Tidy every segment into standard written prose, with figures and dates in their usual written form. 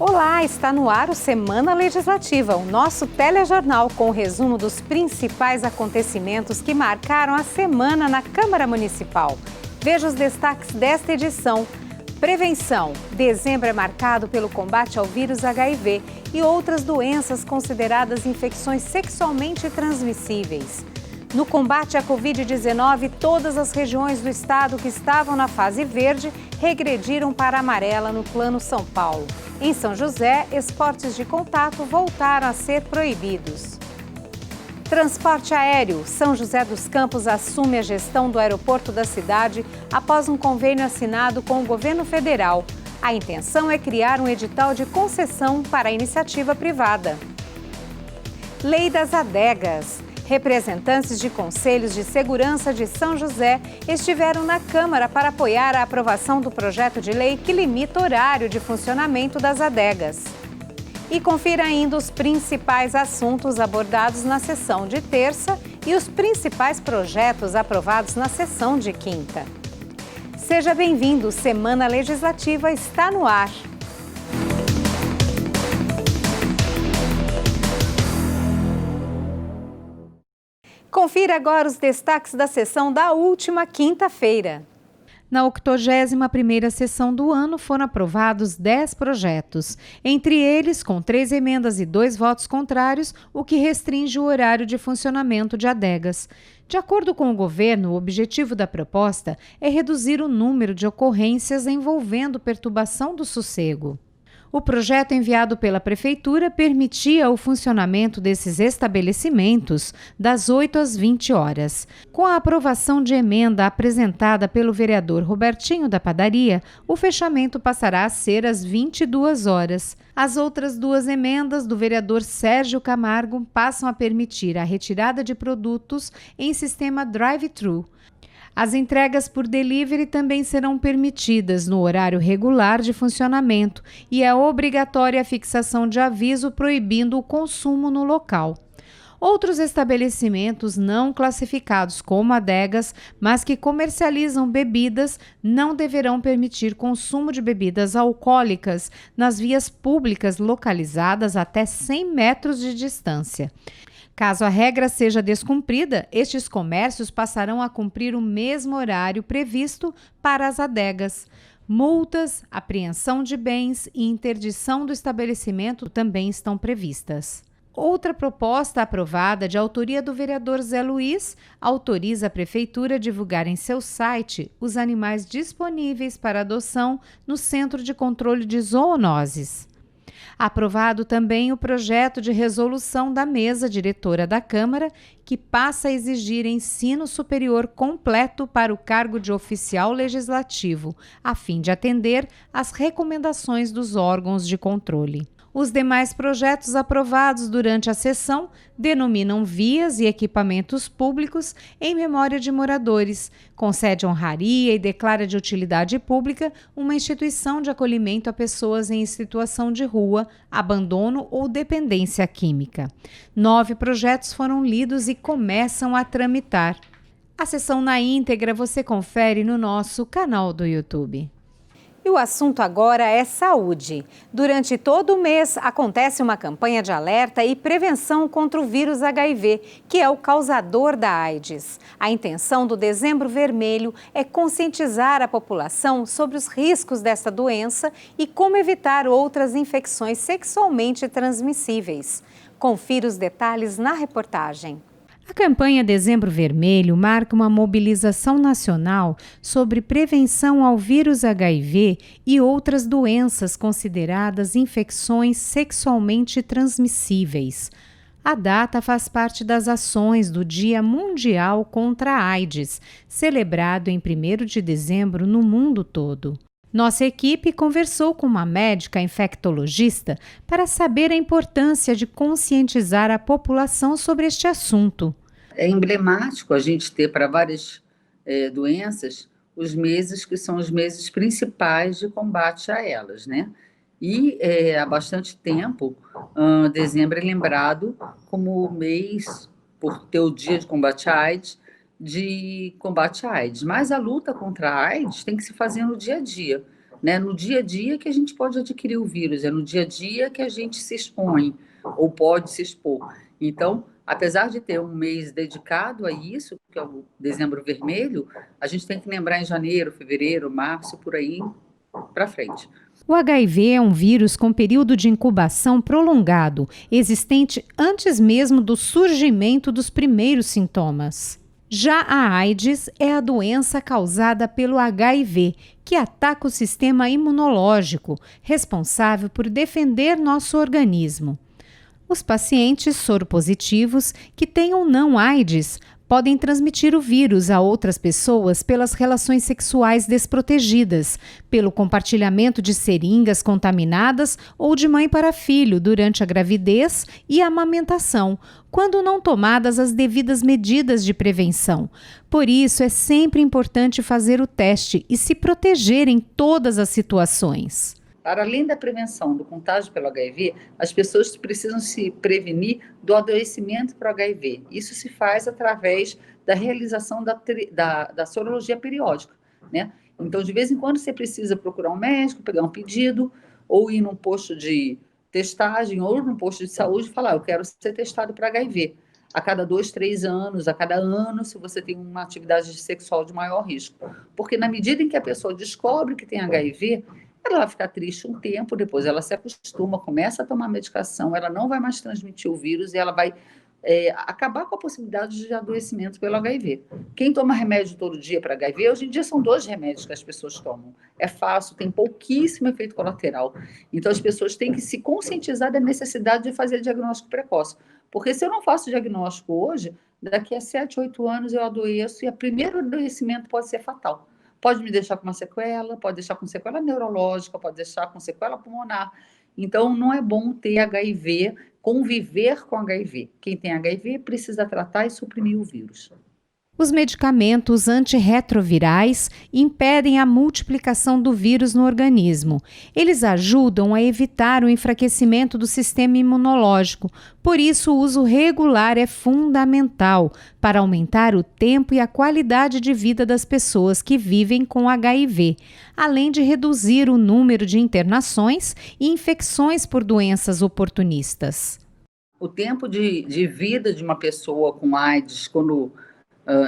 Olá, está no ar o Semana Legislativa, o nosso telejornal com o resumo dos principais acontecimentos que marcaram a semana na Câmara Municipal. Veja os destaques desta edição. Prevenção. Dezembro é marcado pelo combate ao vírus HIV e outras doenças consideradas infecções sexualmente transmissíveis. No combate à Covid-19, todas as regiões do estado que estavam na fase verde regrediram para a amarela no Plano São Paulo. Em São José, esportes de contato voltaram a ser proibidos. Transporte aéreo. São José dos Campos assume a gestão do aeroporto da cidade após um convênio assinado com o governo federal. A intenção é criar um edital de concessão para a iniciativa privada. Lei das adegas. Representantes de conselhos de segurança de São José estiveram na Câmara para apoiar a aprovação do projeto de lei que limita o horário de funcionamento das adegas. E confira ainda os principais assuntos abordados na sessão de terça e os principais projetos aprovados na sessão de quinta. Seja bem-vindo, Semana Legislativa está no ar. Confira agora os destaques da sessão da última quinta-feira. Na 81ª sessão do ano foram aprovados 10 projetos, entre eles com 3 emendas e 2 votos contrários, o que restringe o horário de funcionamento de adegas. De acordo com o governo, o objetivo da proposta é reduzir o número de ocorrências envolvendo perturbação do sossego. O projeto enviado pela Prefeitura permitia o funcionamento desses estabelecimentos das 8 às 20 horas. Com a aprovação de emenda apresentada pelo vereador Robertinho da Padaria, o fechamento passará a ser às 22 horas. As outras 2 emendas do vereador Sérgio Camargo passam a permitir a retirada de produtos em sistema drive-thru. As entregas por delivery também serão permitidas no horário regular de funcionamento e é obrigatória a fixação de aviso proibindo o consumo no local. Outros estabelecimentos não classificados como adegas, mas que comercializam bebidas, não deverão permitir consumo de bebidas alcoólicas nas vias públicas localizadas até 100 metros de distância. Caso a regra seja descumprida, estes comércios passarão a cumprir o mesmo horário previsto para as adegas. Multas, apreensão de bens e interdição do estabelecimento também estão previstas. Outra proposta aprovada, de autoria do vereador Zé Luiz, autoriza a Prefeitura a divulgar em seu site os animais disponíveis para adoção no Centro de Controle de Zoonoses. Aprovado também o projeto de resolução da mesa diretora da Câmara, que passa a exigir ensino superior completo para o cargo de oficial legislativo, a fim de atender às recomendações dos órgãos de controle. Os demais projetos aprovados durante a sessão denominam vias e equipamentos públicos em memória de moradores, concede honraria e declara de utilidade pública uma instituição de acolhimento a pessoas em situação de rua, abandono ou dependência química. 9 projetos foram lidos e começam a tramitar. A sessão na íntegra você confere no nosso canal do YouTube. E o assunto agora é saúde. Durante todo o mês acontece uma campanha de alerta e prevenção contra o vírus HIV, que é o causador da AIDS. A intenção do Dezembro Vermelho é conscientizar a população sobre os riscos dessa doença e como evitar outras infecções sexualmente transmissíveis. Confira os detalhes na reportagem. A campanha Dezembro Vermelho marca uma mobilização nacional sobre prevenção ao vírus HIV e outras doenças consideradas infecções sexualmente transmissíveis. A data faz parte das ações do Dia Mundial contra a AIDS, celebrado em 1º de dezembro no mundo todo. Nossa equipe conversou com uma médica infectologista para saber a importância de conscientizar a população sobre este assunto. É emblemático a gente ter para várias doenças os meses que são os meses principais de combate a elas, né? E há bastante tempo, dezembro é lembrado como o mês, por ter o dia de combate à AIDS, de combate à AIDS. Mas a luta contra a AIDS tem que se fazer no dia a dia. né? No dia a dia que a gente pode adquirir o vírus, é no dia a dia que a gente se expõe ou pode se expor. Então, apesar de ter um mês dedicado a isso, que é o Dezembro Vermelho, a gente tem que lembrar em janeiro, fevereiro, março, por aí para frente. O HIV é um vírus com período de incubação prolongado, existente antes mesmo do surgimento dos primeiros sintomas. Já a AIDS é a doença causada pelo HIV, que ataca o sistema imunológico, responsável por defender nosso organismo. Os pacientes soropositivos que tenham não AIDS podem transmitir o vírus a outras pessoas pelas relações sexuais desprotegidas, pelo compartilhamento de seringas contaminadas ou de mãe para filho durante a gravidez e a amamentação, quando não tomadas as devidas medidas de prevenção. Por isso, é sempre importante fazer o teste e se proteger em todas as situações. Para além da prevenção do contágio pelo HIV, as pessoas precisam se prevenir do adoecimento por HIV. Isso se faz através da realização da sorologia periódica, né? Então, de vez em quando, você precisa procurar um médico, pegar um pedido, ou ir num posto de testagem, ou num posto de saúde e falar, eu quero ser testado para HIV. A cada 2, 3 anos, a cada ano, se você tem uma atividade sexual de maior risco. Porque na medida em que a pessoa descobre que tem HIV, ela vai ficar triste um tempo, depois ela se acostuma, começa a tomar medicação, ela não vai mais transmitir o vírus e ela vai acabar com a possibilidade de adoecimento pelo HIV. Quem toma remédio todo dia para HIV, hoje em dia são 2 remédios que as pessoas tomam. É fácil, tem pouquíssimo efeito colateral. Então as pessoas têm que se conscientizar da necessidade de fazer diagnóstico precoce. Porque se eu não faço diagnóstico hoje, daqui a 7, 8 anos eu adoeço e o primeiro adoecimento pode ser fatal. Pode me deixar com uma sequela, pode deixar com sequela neurológica, pode deixar com sequela pulmonar. Então, não é bom ter HIV, conviver com HIV. Quem tem HIV precisa tratar e suprimir o vírus. Os medicamentos antirretrovirais impedem a multiplicação do vírus no organismo. Eles ajudam a evitar o enfraquecimento do sistema imunológico. Por isso, o uso regular é fundamental para aumentar o tempo e a qualidade de vida das pessoas que vivem com HIV, além de reduzir o número de internações e infecções por doenças oportunistas. O tempo de vida de uma pessoa com AIDS, quando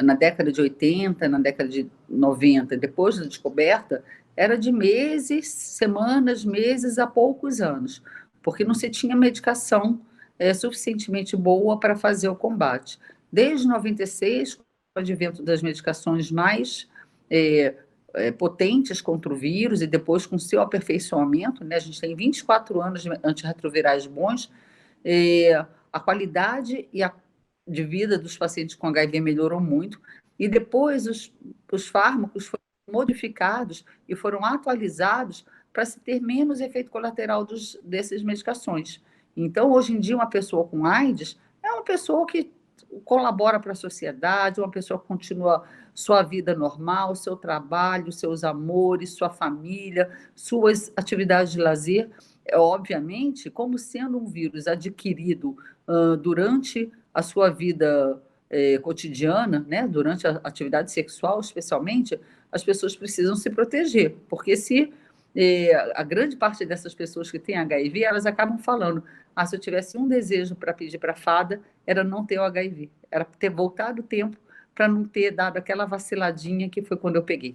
na década de 80, na década de 90, depois da descoberta, era de meses, semanas, meses a poucos anos, porque não se tinha medicação suficientemente boa para fazer o combate. Desde 96, com o advento das medicações mais potentes contra o vírus e depois com seu aperfeiçoamento, né, a gente tem 24 anos de antirretrovirais bons, a qualidade e a de vida dos pacientes com HIV melhorou muito, e depois os fármacos foram modificados e foram atualizados para se ter menos efeito colateral dessas medicações. Então, hoje em dia, uma pessoa com AIDS é uma pessoa que colabora para a sociedade, uma pessoa que continua sua vida normal, seu trabalho, seus amores, sua família, suas atividades de lazer. Obviamente, como sendo um vírus adquirido durante a sua vida cotidiana, né, durante a atividade sexual, especialmente, as pessoas precisam se proteger, porque se a grande parte dessas pessoas que têm HIV, elas acabam falando, se eu tivesse um desejo para pedir para a fada, era não ter o HIV, era ter voltado o tempo para não ter dado aquela vaciladinha que foi quando eu peguei.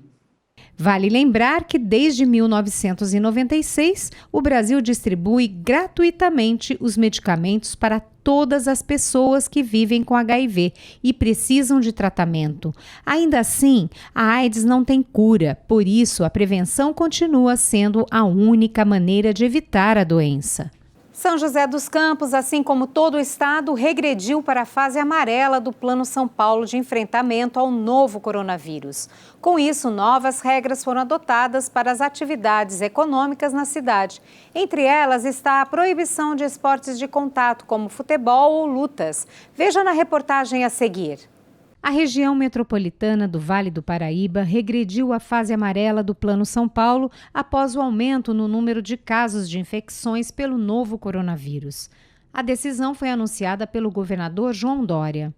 Vale lembrar que desde 1996, o Brasil distribui gratuitamente os medicamentos para todas as pessoas que vivem com HIV e precisam de tratamento. Ainda assim, a AIDS não tem cura, por isso a prevenção continua sendo a única maneira de evitar a doença. São José dos Campos, assim como todo o estado, regrediu para a fase amarela do Plano São Paulo de enfrentamento ao novo coronavírus. Com isso, novas regras foram adotadas para as atividades econômicas na cidade. Entre elas está a proibição de esportes de contato, como futebol ou lutas. Veja na reportagem a seguir. A região metropolitana do Vale do Paraíba regrediu à fase amarela do Plano São Paulo após o aumento no número de casos de infecções pelo novo coronavírus. A decisão foi anunciada pelo governador João Dória.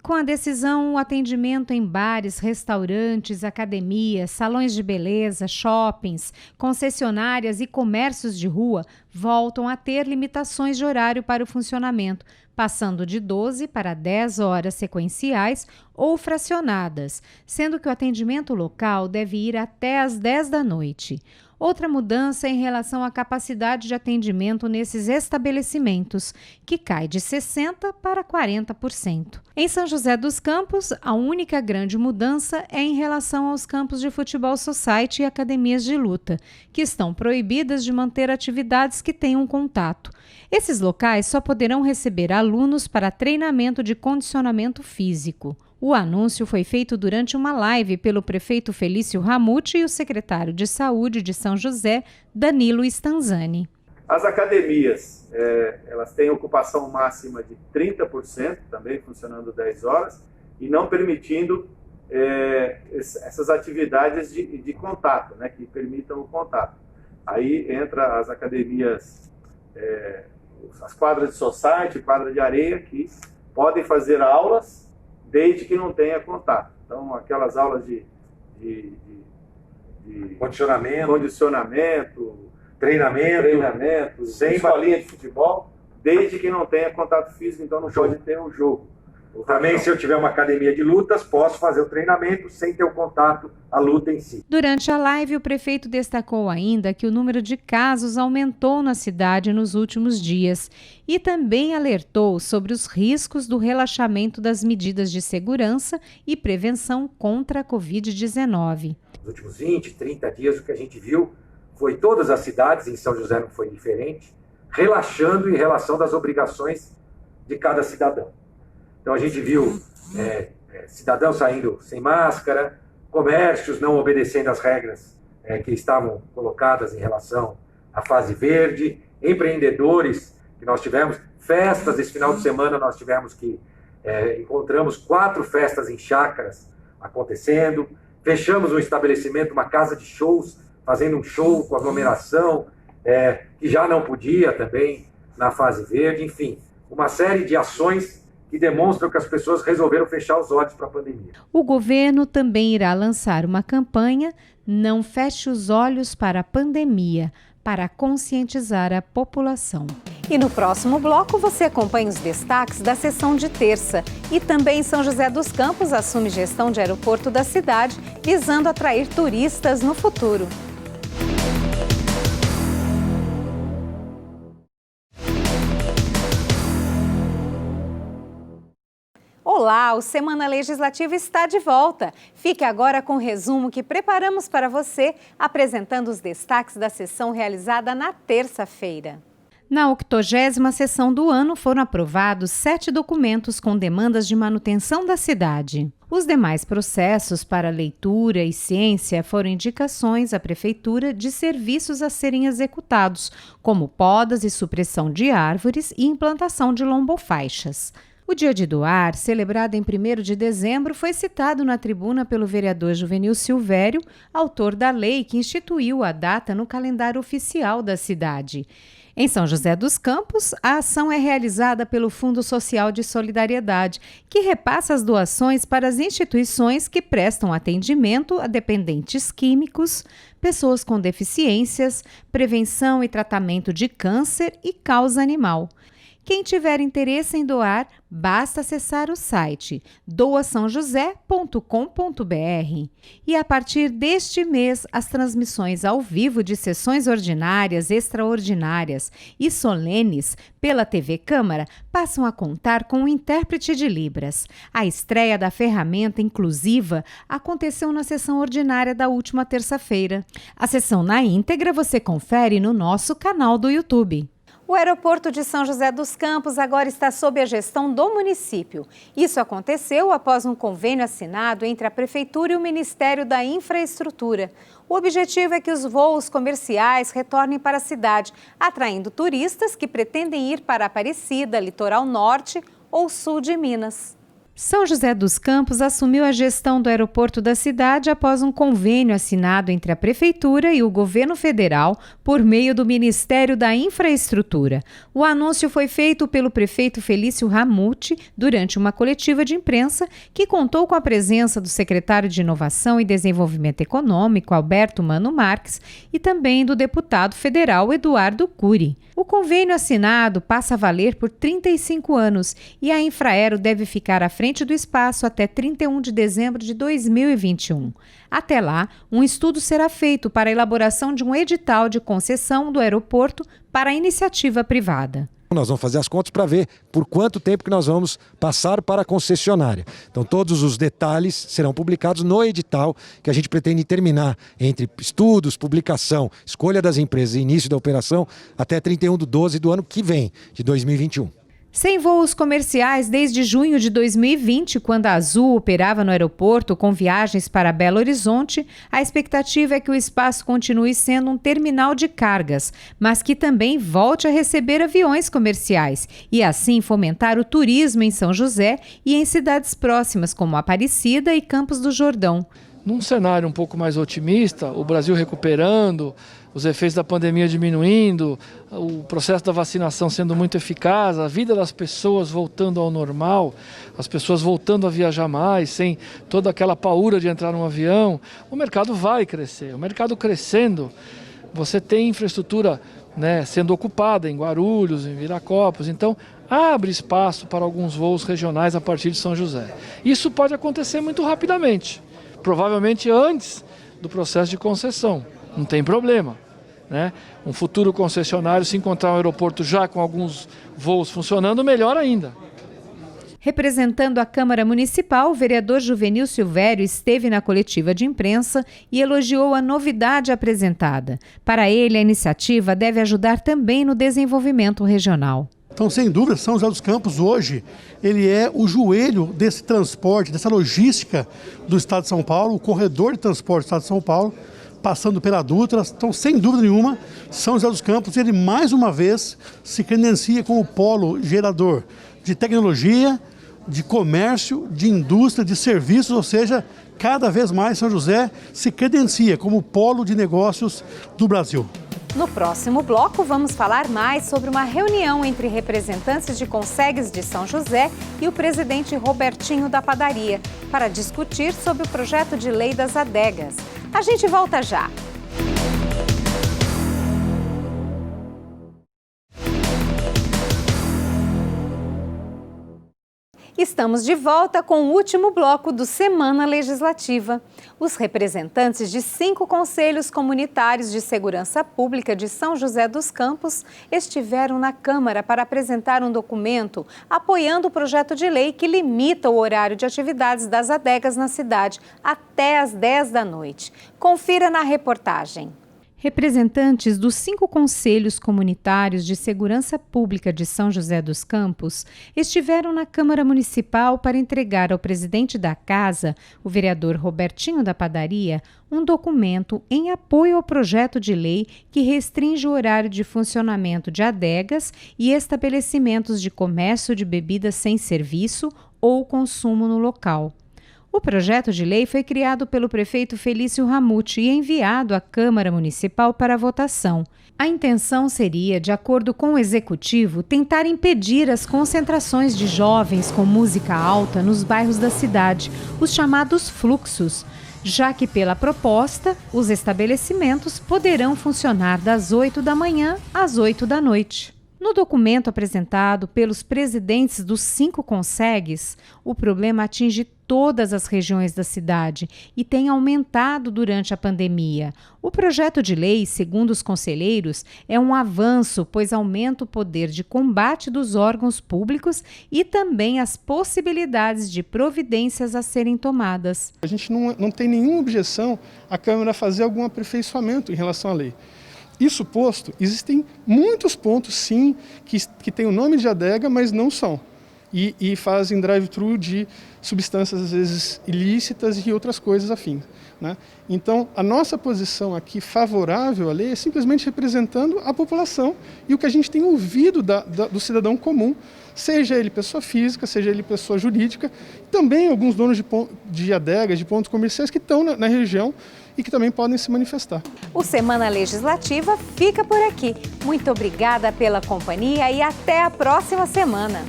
Com a decisão, o atendimento em bares, restaurantes, academias, salões de beleza, shoppings, concessionárias e comércios de rua voltam a ter limitações de horário para o funcionamento, passando de 12 para 10 horas sequenciais ou fracionadas, sendo que o atendimento local deve ir até às 10 da noite. Outra mudança é em relação à capacidade de atendimento nesses estabelecimentos, que cai de 60% para 40%. Em São José dos Campos, a única grande mudança é em relação aos campos de futebol society e academias de luta, que estão proibidas de manter atividades que tenham contato. Esses locais só poderão receber alunos para treinamento de condicionamento físico. O anúncio foi feito durante uma live pelo prefeito Felício Ramute e o secretário de Saúde de São José, Danilo Stanzani. As academias, elas têm ocupação máxima de 30%, também funcionando 10 horas, e não permitindo essas atividades de contato, né, que permitam o contato. Aí entra as academias, as quadras de society, quadra de areia, que podem fazer aulas desde que não tenha contato. Então, aquelas aulas de condicionamento, treinamento, sem escolinha de futebol, desde que não tenha contato físico, então não pode ter um jogo. Também, se eu tiver uma academia de lutas, posso fazer o treinamento sem ter o contato, a luta em si. Durante a live, o prefeito destacou ainda que o número de casos aumentou na cidade nos últimos dias e também alertou sobre os riscos do relaxamento das medidas de segurança e prevenção contra a Covid-19. Nos últimos 20, 30 dias, o que a gente viu foi todas as cidades, em São José não foi diferente, relaxando em relação das obrigações de cada cidadão. Então a gente viu cidadãos saindo sem máscara, comércios não obedecendo às regras que estavam colocadas em relação à fase verde, empreendedores que nós tivemos, festas, esse final de semana nós tivemos encontramos 4 festas em chácaras acontecendo, fechamos um estabelecimento, uma casa de shows, fazendo um show com aglomeração, que já não podia também na fase verde, enfim, uma série de ações que demonstram que as pessoas resolveram fechar os olhos para a pandemia. O governo também irá lançar uma campanha Não Feche os Olhos para a Pandemia, para conscientizar a população. E no próximo bloco você acompanha os destaques da sessão de terça. E também São José dos Campos assume gestão de aeroporto da cidade, visando atrair turistas no futuro. Olá, o Semana Legislativa está de volta. Fique agora com o resumo que preparamos para você, apresentando os destaques da sessão realizada na terça-feira. Na 80ª sessão do ano foram aprovados 7 documentos com demandas de manutenção da cidade. Os demais processos para leitura e ciência foram indicações à Prefeitura de serviços a serem executados, como podas e supressão de árvores e implantação de lombofaixas. O Dia de Doar, celebrado em 1º de dezembro, foi citado na tribuna pelo vereador Juvenil Silvério, autor da lei que instituiu a data no calendário oficial da cidade. Em São José dos Campos, a ação é realizada pelo Fundo Social de Solidariedade, que repassa as doações para as instituições que prestam atendimento a dependentes químicos, pessoas com deficiências, prevenção e tratamento de câncer e causa animal. Quem tiver interesse em doar, basta acessar o site doaçãojosé.com.br. E a partir deste mês, as transmissões ao vivo de sessões ordinárias, extraordinárias e solenes pela TV Câmara passam a contar com um intérprete de Libras. A estreia da ferramenta inclusiva aconteceu na sessão ordinária da última terça-feira. A sessão na íntegra você confere no nosso canal do YouTube. O aeroporto de São José dos Campos agora está sob a gestão do município. Isso aconteceu após um convênio assinado entre a Prefeitura e o Ministério da Infraestrutura. O objetivo é que os voos comerciais retornem para a cidade, atraindo turistas que pretendem ir para Aparecida, Litoral Norte ou Sul de Minas. São José dos Campos assumiu a gestão do aeroporto da cidade após um convênio assinado entre a Prefeitura e o governo federal por meio do Ministério da Infraestrutura. O anúncio foi feito pelo prefeito Felício Ramute durante uma coletiva de imprensa que contou com a presença do secretário de Inovação e Desenvolvimento Econômico, Alberto Mano Marques, e também do deputado federal Eduardo Cury. O convênio assinado passa a valer por 35 anos e a Infraero deve ficar à frente do espaço até 31 de dezembro de 2021. Até lá, um estudo será feito para a elaboração de um edital de concessão do aeroporto para a iniciativa privada. Nós vamos fazer as contas para ver por quanto tempo que nós vamos passar para a concessionária. Então todos os detalhes serão publicados no edital que a gente pretende terminar entre estudos, publicação, escolha das empresas e início da operação até 31/12 do ano que vem, de 2021. Sem voos comerciais desde junho de 2020, quando a Azul operava no aeroporto com viagens para Belo Horizonte, a expectativa é que o espaço continue sendo um terminal de cargas, mas que também volte a receber aviões comerciais e assim fomentar o turismo em São José e em cidades próximas como Aparecida e Campos do Jordão. Num cenário um pouco mais otimista, o Brasil recuperando, os efeitos da pandemia diminuindo, o processo da vacinação sendo muito eficaz, a vida das pessoas voltando ao normal, as pessoas voltando a viajar mais, sem toda aquela paura de entrar num avião, o mercado vai crescer. O mercado crescendo, você tem infraestrutura, sendo ocupada em Guarulhos, em Viracopos, então abre espaço para alguns voos regionais a partir de São José. Isso pode acontecer muito rapidamente. Provavelmente antes do processo de concessão, não tem problema. Um futuro concessionário, se encontrar um aeroporto já com alguns voos funcionando, melhor ainda. Representando a Câmara Municipal, o vereador Juvenil Silvério esteve na coletiva de imprensa e elogiou a novidade apresentada. Para ele, a iniciativa deve ajudar também no desenvolvimento regional. Então, sem dúvida, São José dos Campos hoje, ele é o joelho desse transporte, dessa logística do Estado de São Paulo, o corredor de transporte do Estado de São Paulo, passando pela Dutra. Então, sem dúvida nenhuma, São José dos Campos, ele mais uma vez se credencia como polo gerador de tecnologia, de comércio, de indústria, de serviços, ou seja, cada vez mais São José se credencia como polo de negócios do Brasil. No próximo bloco, vamos falar mais sobre uma reunião entre representantes de Consegues de São José e o presidente Robertinho da Padaria, para discutir sobre o projeto de lei das adegas. A gente volta já! Estamos de volta com o último bloco do Semana Legislativa. Os representantes de 5 conselhos comunitários de segurança pública de São José dos Campos estiveram na Câmara para apresentar um documento apoiando o projeto de lei que limita o horário de atividades das adegas na cidade até às 10 da noite. Confira na reportagem. Representantes dos 5 conselhos comunitários de segurança pública de São José dos Campos estiveram na Câmara Municipal para entregar ao presidente da Casa, o vereador Robertinho da Padaria, um documento em apoio ao projeto de lei que restringe o horário de funcionamento de adegas e estabelecimentos de comércio de bebidas sem serviço ou consumo no local. O projeto de lei foi criado pelo prefeito Felício Ramute e enviado à Câmara Municipal para votação. A intenção seria, de acordo com o Executivo, tentar impedir as concentrações de jovens com música alta nos bairros da cidade, os chamados fluxos, já que, pela proposta, os estabelecimentos poderão funcionar das 8 da manhã às 8 da noite. No documento apresentado pelos presidentes dos 5 Consegues, o problema atinge todas as regiões da cidade e tem aumentado durante a pandemia. O projeto de lei, segundo os conselheiros, é um avanço, pois aumenta o poder de combate dos órgãos públicos e também as possibilidades de providências a serem tomadas. A gente não tem nenhuma objeção à Câmara fazer algum aperfeiçoamento em relação à lei. Isso posto, existem muitos pontos, sim, que têm o nome de adega, mas não são. e fazem drive-thru de substâncias, às vezes, ilícitas e outras coisas afins, né? Então, a nossa posição aqui favorável à lei é simplesmente representando a população e o que a gente tem ouvido do cidadão comum, seja ele pessoa física, seja ele pessoa jurídica, também alguns donos de adegas, de pontos comerciais que estão na região e que também podem se manifestar. O Semana Legislativa fica por aqui. Muito obrigada pela companhia e até a próxima semana.